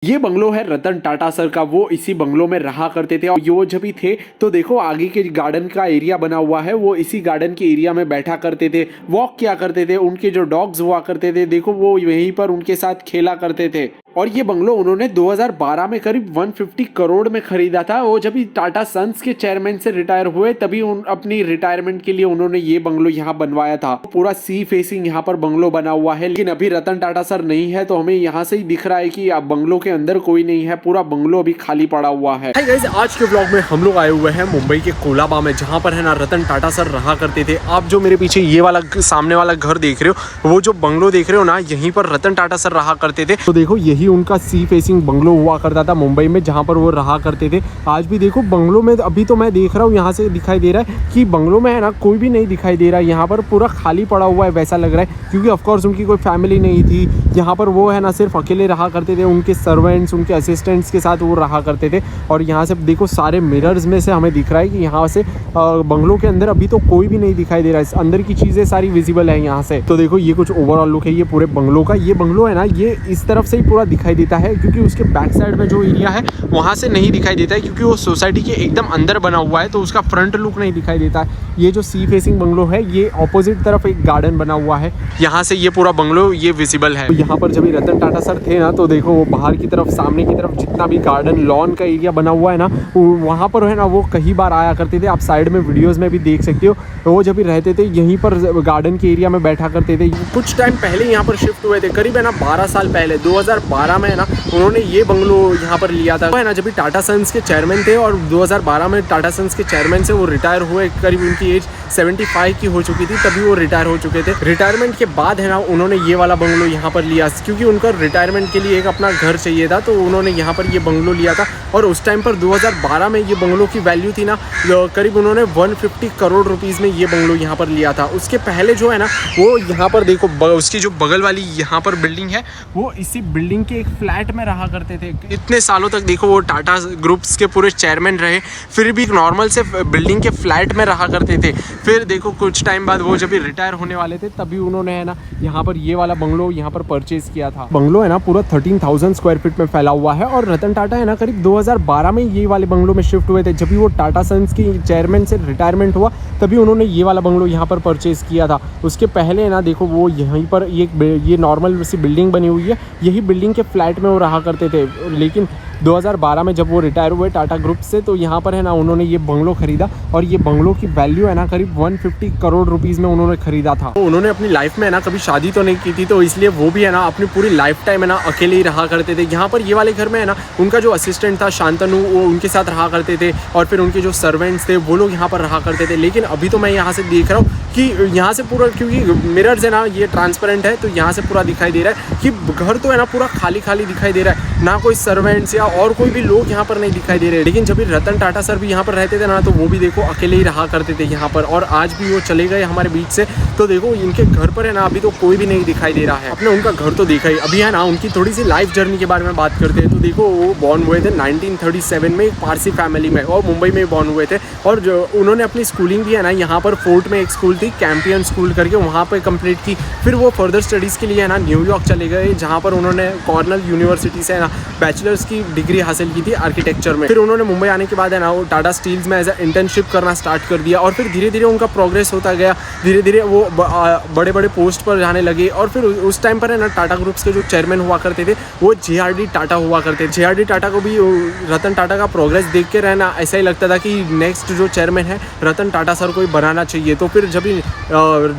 ये बंगलो है रतन टाटा सर का। वो इसी बंगलो में रहा करते थे और वो जब भी थे तो देखो आगे के गार्डन का एरिया बना हुआ है, वो इसी गार्डन के एरिया में बैठा करते थे, वॉक किया करते थे। उनके जो डॉग्स हुआ करते थे देखो वो यहीं पर उनके साथ खेला करते थे। और ये बंगलो उन्होंने 2012 में करीब 150 करोड़ में खरीदा था। वो जब टाटा सन्स के चेयरमैन से रिटायर हुए तभी अपनी रिटायरमेंट के लिए उन्होंने ये बंगलो यहाँ बनवाया था। पूरा सी फेसिंग यहाँ पर बंगलो बना हुआ है, लेकिन अभी रतन टाटा सर नहीं है तो हमें यहाँ से ही दिख रहा है कि अब बंगलो के अंदर कोई नहीं है, पूरा बंगलो अभी खाली पड़ा हुआ है। हाय गाइस, आज के व्लॉग में हम लोग आए हुए हैं मुंबई के कोलाबा में, जहाँ पर है ना रतन टाटा सर रहा करते थे। आप जो मेरे पीछे ये वाला सामने वाला घर देख रहे हो, वो जो बंगलो देख रहे हो ना, यहीं पर रतन टाटा सर रहा करते थे। तो देखो यही उनका सी फेसिंग बंगलो हुआ करता था मुंबई में, जहाँ पर वो रहा करते थे। आज भी देखो बंगलो में, अभी तो मैं देख रहा हूँ यहाँ से दिखाई दे रहा है कि बंगलो में है ना कोई भी नहीं दिखाई दे रहा है। यहाँ पर पूरा खाली पड़ा हुआ है वैसा लग रहा है, क्योंकि ऑफकोर्स उनकी कोई फैमिली नहीं थी। यहाँ पर वो है ना सिर्फ अकेले रहा करते थे, उनके सर्वेंट्स उनके असिस्टेंट्स के साथ वो रहा करते थे। और यहाँ से देखो सारे मिरर्स में से हमें दिख रहा है कि यहाँ से बंगलो के अंदर अभी तो कोई भी नहीं दिखाई दे रहा है, अंदर की चीज़ें सारी विजिबल है यहाँ से। तो देखो ये कुछ ओवरऑल लुक है ये पूरे बंगलो का। ये बंगलो है ना ये इस तरफ से ही पूरा दिखाई देता है, क्योंकि उसके बैक साइड में जो एरिया है वहाँ से नहीं दिखाई देता है, क्योंकि वो सोसाइटी के एकदम अंदर बना हुआ है, तो उसका फ्रंट लुक नहीं दिखाई देता है। ये जो सी फेसिंग बंगलो है ये ऑपोजिट तरफ एक गार्डन बना हुआ है, यहाँ से ये पूरा बंगलो ये विजिबल है। तो यहाँ पर जब रतन टाटा सर थे ना, तो देखो वो बाहर की तरफ सामने की तरफ जितना भी गार्डन लॉन का एरिया बना हुआ है ना, वहाँ पर है ना वो कई बार आया करते थे। आप साइड में वीडियोस में भी देख सकते हो, वो जब भी रहते थे यहीं पर गार्डन के एरिया में बैठा करते थे। कुछ टाइम पहले यहाँ पर शिफ्ट हुए थे, करीब है ना 12 साल पहले, 2012 में है ना उन्होंने ये बंगलो यहाँ पर लिया था। है ना जब भी टाटा सन्स के चेयरमैन थे, और 2012 में टाटा सन्स के चेयरमैन से वो रिटायर हुए, करीब उनकी एज 75 की हो चुकी थी, तभी वो रिटायर हो चुके थे। रिटायरमेंट के बाद है ना उन्होंने ये वाला बंगलो यहाँ पर लिया, क्योंकि उनका रिटायरमेंट के लिए एक अपना घर चाहिए था, तो उन्होंने यहाँ पर ये बंगलो लिया था। और उस टाइम पर 2012 में ये बंगलो की वैल्यू थी ना करीब उन्होंने 150 करोड़ रुपीज़ में ये बंगलो यहाँ पर लिया था। उसके पहले जो है ना वो यहाँ पर देखो उसकी जो बगल वाली यहाँ पर बिल्डिंग है, वो इसी बिल्डिंग के एक फ्लैट में रहा करते थे। इतने सालों तक देखो वो टाटा ग्रुप्स के पूरे चेयरमैन रहे, फिर भी नॉर्मल से बिल्डिंग के फ्लैट में रहा करते थे। फिर देखो कुछ टाइम बाद वो जब भी रिटायर होने वाले थे तभी उन्होंने है ना यहाँ पर ये वाला बंगलो यहाँ पर परचेज किया था। बंगलो है ना पूरा 13,000 स्क्वायर फीट में फैला हुआ है। और रतन टाटा है ना करीब 2012 में ये वाले बंगलो में शिफ्ट हुए थे। जब भी वो टाटा सन्स की चेयरमैन से रिटायरमेंट हुआ तभी उन्होंने ये वाला बंगलो यहाँ पर परचेज किया था। उसके पहले ना देखो वो यहीं पर ये नॉर्मल सी बिल्डिंग बनी हुई है, यही बिल्डिंग के फ्लैट में वो रहा करते थे। लेकिन 2012 में जब वो रिटायर हुए टाटा ग्रुप से, तो यहाँ पर है ना उन्होंने ये बंगलो खरीदा, और ये बंगलो की वैल्यू है ना करीब 150 करोड़ रुपीज़ में उन्होंने खरीदा था। तो उन्होंने अपनी लाइफ में है ना कभी शादी तो नहीं की थी, तो इसलिए वो भी है ना अपनी पूरी लाइफ टाइम है ना अकेले ही रहा करते थे। यहाँ पर ये वाले घर में है ना उनका जो असिस्टेंट था शांतनु, वो उनके साथ रहा करते थे, और फिर उनके जो सर्वेंट्स थे वो लोग यहाँ पर रहा करते थे। लेकिन अभी तो मैं यहाँ से देख रहा हूँ कि यहाँ से पूरा, क्योंकि मिरर्स है ना ये ट्रांसपेरेंट है, तो यहाँ से पूरा दिखाई दे रहा है कि घर तो है ना पूरा खाली खाली दिखाई दे रहा है, ना कोई सर्वेंट्स या और कोई भी लोग यहाँ पर नहीं दिखाई दे रहे। लेकिन जब भी रतन टाटा सर भी यहाँ पर रहते थे ना, तो वो भी देखो अकेले ही रहा करते थे यहाँ पर, और आज भी वो चले गए हमारे बीच से। तो देखो इनके घर पर है ना अभी तो कोई भी नहीं दिखाई दे रहा है। आपने उनका घर तो देखा ही। अभी है ना उनकी थोड़ी सी लाइफ जर्नी के बारे में बात करते हैं। तो देखो वो बॉर्न हुए थे 1937 में एक पारसी फैमिली में, और मुंबई में बॉर्न हुए थे। और जो उन्होंने अपनी स्कूलिंग भी है ना यहाँ पर फोर्ट में एक स्कूल थी कैंपियन स्कूल करके, वहाँ पर कंप्लीट की। फिर वो फर्दर स्टडीज़ के लिए है ना न्यूयॉर्क चले गए, जहाँ पर उन्होंने कॉर्नेल यूनिवर्सिटी से है ना बैचलर्स की डिग्री हासिल की थी आर्किटेक्चर में। फिर उन्होंने मुंबई आने के बाद है ना वो टाटा स्टील्स में एज ए इंटर्नशिप करना स्टार्ट कर दिया, और फिर धीरे धीरे उनका प्रोग्रेस होता गया, धीरे धीरे वो बड़े बड़े पोस्ट पर जाने लगे। और फिर उस टाइम पर है ना टाटा ग्रुप्स के जो चेयरमैन हुआ करते थे वो JRD टाटा हुआ करते थे। JRD टाटा को भी रतन टाटा का प्रोग्रेस देख के रहना ऐसा ही लगता था कि नेक्स्ट जो चेयरमैन है रतन टाटा सर को ही बनाना चाहिए। तो फिर जब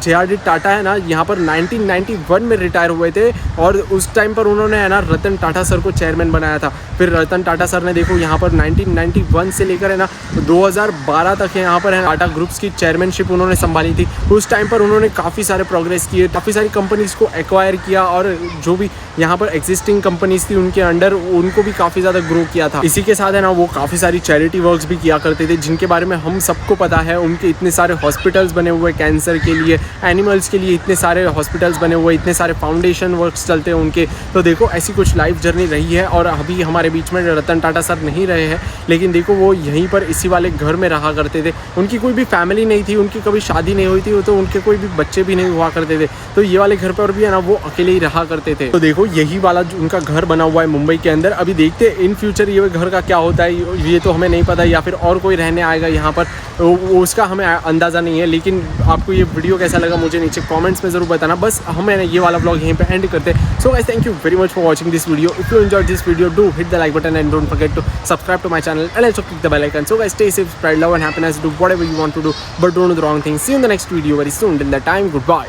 JRD टाटा है ना यहाँ पर 1991 में रिटायर हुए थे, और उस टाइम पर उन्होंने है ना रतन टाटा सर को चेयरमैन बनाया था। फिर रतन टाटा सर ने देखो यहाँ पर 1991 से लेकर है ना 2012 तक है यहाँ पर है टाटा ग्रुप्स की चेयरमैनशिप उन्होंने संभाली थी। उस टाइम पर उन्होंने काफ़ी सारे प्रोग्रेस किए, काफ़ी सारी कंपनीज़ को एक्वायर किया, और जो भी यहाँ पर एग्जिस्टिंग कंपनीज थी उनके अंडर उनको भी काफ़ी ज़्यादा ग्रो किया था। इसी के साथ है ना वो काफ़ी सारी चैरिटी वर्क्स भी किया करते थे, जिनके बारे में हम सबको पता है। उनके इतने सारे हॉस्पिटल्स बने हुए, कैंसर के लिए, एनिमल्स के लिए इतने सारे हॉस्पिटल्स बने हुए, इतने सारे फाउंडेशन वर्क्स चलते हैं उनके। तो देखो ऐसी कुछ लाइफ जर्नी रही है। और अभी हमारे बीच में रतन टाटा सर नहीं रहे हैं, लेकिन देखो वो यहीं पर इसी वाले घर में रहा करते थे। उनकी कोई भी फैमिली नहीं थी, उनकी कभी शादी नहीं हुई थी, तो उनके कोई भी बच्चे भी नहीं हुआ करते थे। तो ये वाले घर पर भी है ना वो अकेले ही रहा करते थे। तो देखो यही वाला जो उनका घर बना हुआ है मुंबई के अंदर। अभी देखते हैं इन फ्यूचर ये घर का क्या होता है, ये तो हमें नहीं पता, या फिर और कोई रहने आएगा यहाँ पर, उसका हमें अंदाज़ा नहीं है। लेकिन आपको ये वीडियो कैसा लगा मुझे नीचे कमेंट्स में ज़रूर बताना। बस हमें ये वाला ब्लॉग यहीं पे एंड करते हैं। So guys, thank you very much for watching this video. If you enjoyed this video, do hit the like button and don't forget to subscribe to my channel and also click the bell icon. So guys, stay safe, spread love and happiness, do whatever you want to do, but don't do the wrong thing. See you in the next video very soon. Till that time, goodbye.